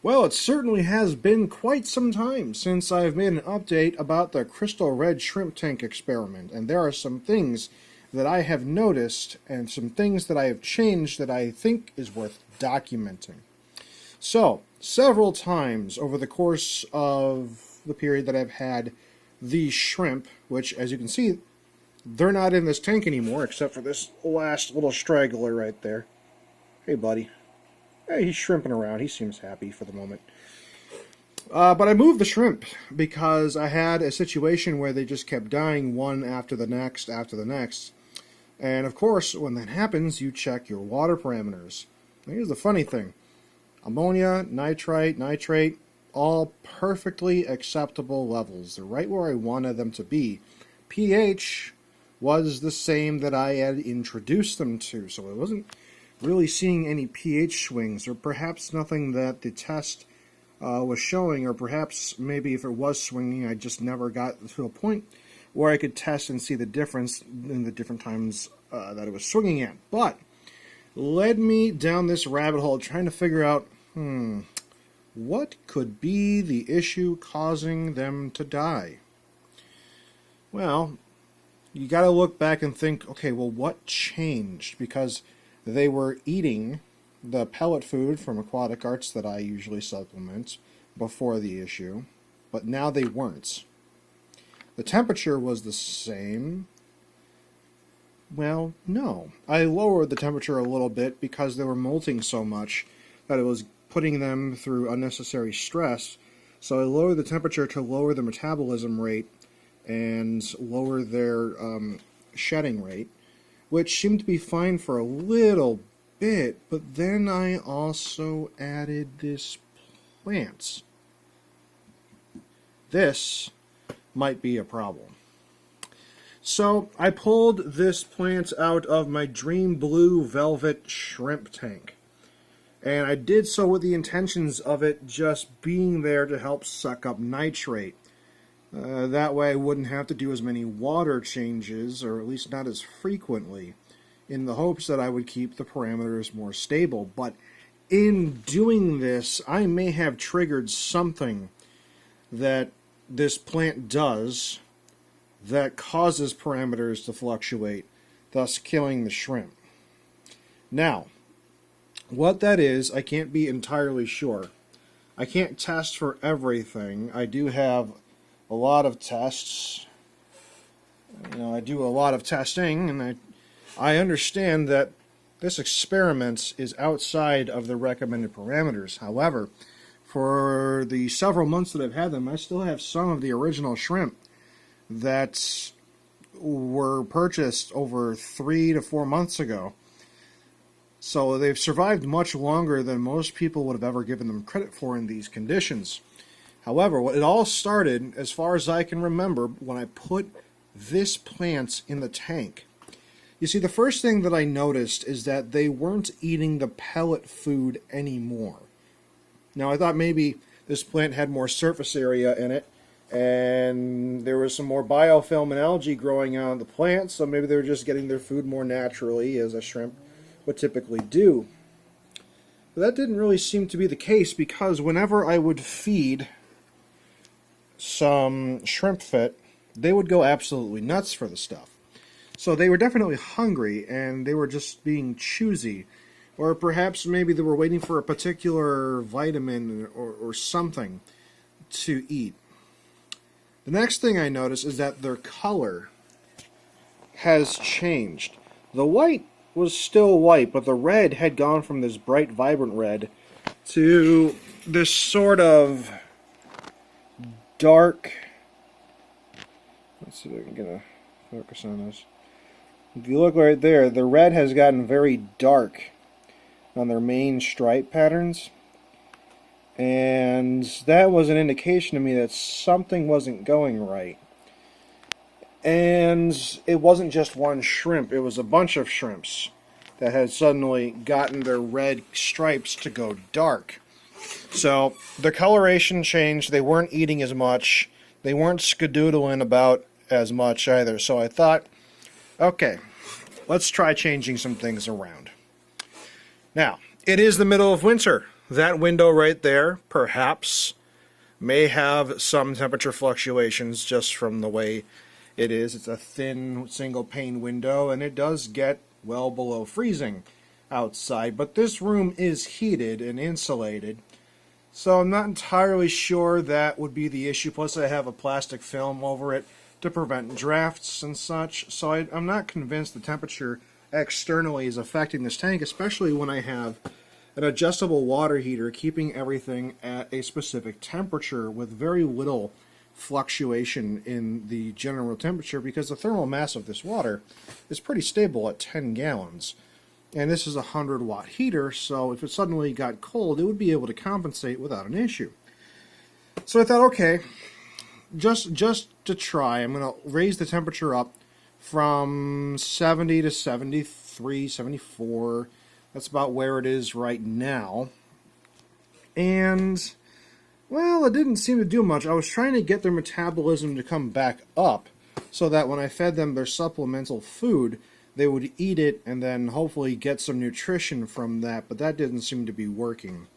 Well, it certainly has been quite some time since I've made an update about the Crystal Red Shrimp Tank experiment, and there are some things that I have noticed and some things that I have changed that I think is worth documenting. So, several times over the course of the period that I've had these shrimp, which, as you can see, they're not in this tank anymore, except for this last little straggler right there. Hey, buddy. Hey, he's shrimping around. He seems happy for the moment. But I moved the shrimp because I had a situation where they just kept dying one after the next, And of course, when that happens, you check your water parameters. Now, here's the funny thing. Ammonia, nitrate, all perfectly acceptable levels. They're right where I wanted them to be. pH was the same that I had introduced them to, so I wasn't really seeing any pH swings, or perhaps nothing that the test was showing, or perhaps maybe if it was swinging, I just never got to a point where I could test and see the difference in the different times that it was swinging at. But led me down this rabbit hole trying to figure out, what could be the issue causing them to die? Well, you got to look back and think, okay, well, what changed? Because they were eating the pellet food from Aquatic Arts that I usually supplement before the issue, but now they weren't. The temperature was the same. Well, no. I lowered the temperature a little bit because they were molting so much that it was putting them through unnecessary stress. So I lowered the temperature to lower the metabolism rate and lower their shedding rate, which seemed to be fine for a little bit, but then I also added this plant. This might be a problem. So I pulled this plant out of my Dream Blue Velvet Shrimp Tank. And I did so with the intentions of it just being there to help suck up nitrate. That way I wouldn't have to do as many water changes, or at least not as frequently, in the hopes that I would keep the parameters more stable. But in doing this, I may have triggered something that this plant does that causes parameters to fluctuate, thus killing the shrimp. Now, what that is, I can't be entirely sure. I can't test for everything. I do have a lot of tests. I do a lot of testing, and I understand that this experiment is outside of the recommended parameters. However, for the several months that I've had them, I still have some of the original shrimp that were purchased over 3 to 4 months ago. So they've survived much longer than most people would have ever given them credit for in these conditions. However, it all started, as far as I can remember, when I put this plant in the tank. You see, the first thing that I noticed is that they weren't eating the pellet food anymore. Now, I thought maybe this plant had more surface area in it, and there was some more biofilm and algae growing on the plant, so maybe they were just getting their food more naturally, as a shrimp would typically do. But that didn't really seem to be the case, because whenever I would feed some shrimp fit, they would go absolutely nuts for the stuff. So they were definitely hungry, and they were just being choosy. Or perhaps maybe they were waiting for a particular vitamin or something to eat. The next thing I noticed is that their color has changed. The white was still white, but the red had gone from this bright, vibrant red to this sort of dark... Let's see if I can get a focus on this. If you look right there, the red has gotten very dark on their main stripe patterns, and that was an indication to me that something wasn't going right. And it wasn't just one shrimp, it was a bunch of shrimps that had suddenly gotten their red stripes to go dark. So the coloration changed, they weren't eating as much, they weren't skadoodling about as much either. So I thought, okay, let's try changing some things around. Now, it is the middle of winter. that window right there, perhaps, may have some temperature fluctuations just from the way it is. It's a thin single pane window, and it does get well below freezing outside, but this room is heated and insulated, so I'm not entirely sure that would be the issue. Plus I have a plastic film over it to prevent drafts and such, so I'm not convinced the temperature externally is affecting this tank, especially when I have an adjustable water heater keeping everything at a specific temperature with very little fluctuation in the general temperature, because the thermal mass of this water is pretty stable at 10 gallons. And this is a 100-watt heater, so if it suddenly got cold, it would be able to compensate without an issue. So I thought, okay, just to try, I'm going to raise the temperature up from 70 to 73, 74. That's about where it is right now. And, well, it didn't seem to do much. I was trying to get their metabolism to come back up so that when I fed them their supplemental food, they would eat it and then hopefully get some nutrition from that, but that didn't seem to be working.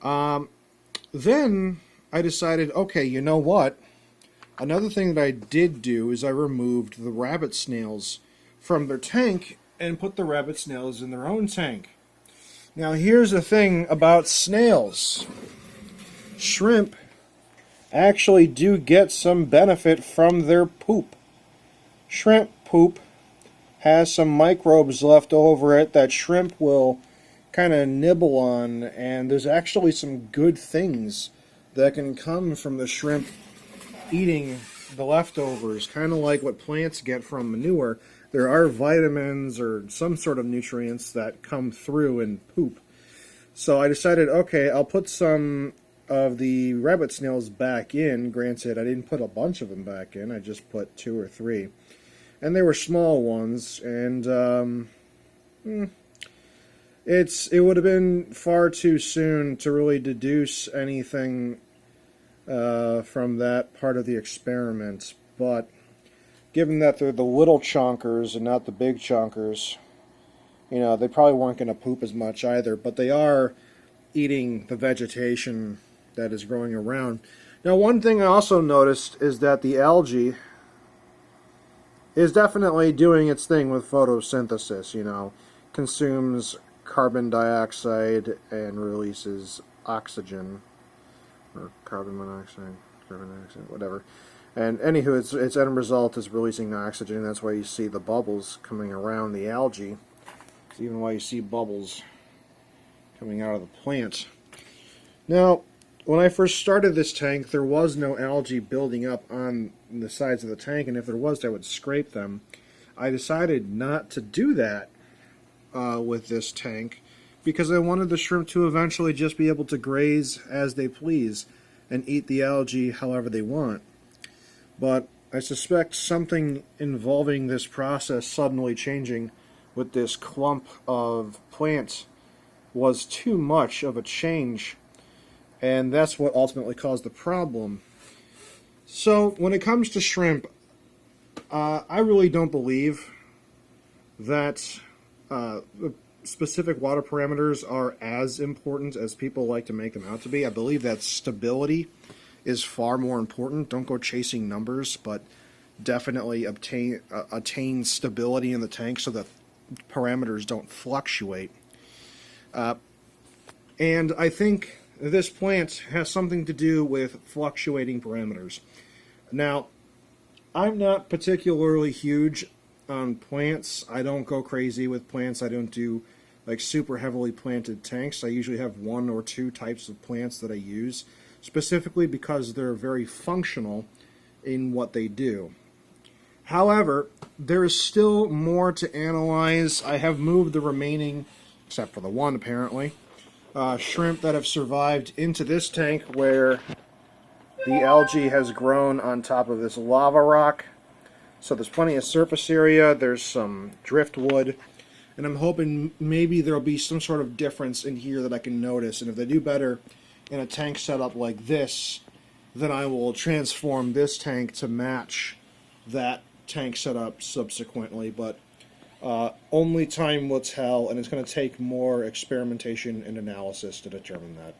Then I decided, okay, you know what? Another thing that I did do is I removed the rabbit snails from their tank and put the rabbit snails in their own tank. Now here's the thing about snails. Shrimp actually do get some benefit from their poop. Shrimp poop has some microbes left over it that shrimp will kind of nibble on, and there's actually some good things that can come from the shrimp eating the leftovers, kind of like what plants get from manure. There are vitamins or some sort of nutrients that come through in poop. So I decided, okay, I'll put some of the rabbit snails back in. Granted, I didn't put a bunch of them back in. I just put 2 or 3. And they were small ones, and it would have been far too soon to really deduce anything from that part of the experiment. But given that they're the little chonkers and not the big chonkers, you know, they probably weren't going to poop as much either, but they are eating the vegetation that is growing around. Now, one thing I also noticed is that the algae is definitely doing its thing with photosynthesis, you know, consumes carbon dioxide and releases oxygen, or carbon monoxide, whatever. And anywho, its end result is releasing oxygen. That's why you see the bubbles coming around the algae. It's even why you see bubbles coming out of the plant. Now, when I first started this tank, there was no algae building up on the sides of the tank, and if there was, I would scrape them. I decided not to do that with this tank because I wanted the shrimp to eventually just be able to graze as they please and eat the algae however they want. But I suspect something involving this process suddenly changing with this clump of plants was too much of a change, and that's what ultimately caused the problem. So when it comes to shrimp, I really don't believe that the specific water parameters are as important as people like to make them out to be. I believe that stability is far more important. Don't go chasing numbers, but definitely attain stability in the tank so that parameters don't fluctuate. And I think this plant has something to do with fluctuating parameters. Now, I'm not particularly huge on plants. I don't go crazy with plants. I don't do like super heavily planted tanks. I usually have 1 or 2 types of plants that I use, specifically because they're very functional in what they do. However, there is still more to analyze. I have moved the remaining, except for the one apparently, shrimp that have survived into this tank where the algae has grown on top of this lava rock. So there's plenty of surface area, there's some driftwood, and I'm hoping maybe there'll be some sort of difference in here that I can notice. And if they do better in a tank setup like this, then I will transform this tank to match that tank setup subsequently. But Only time will tell, and it's going to take more experimentation and analysis to determine that.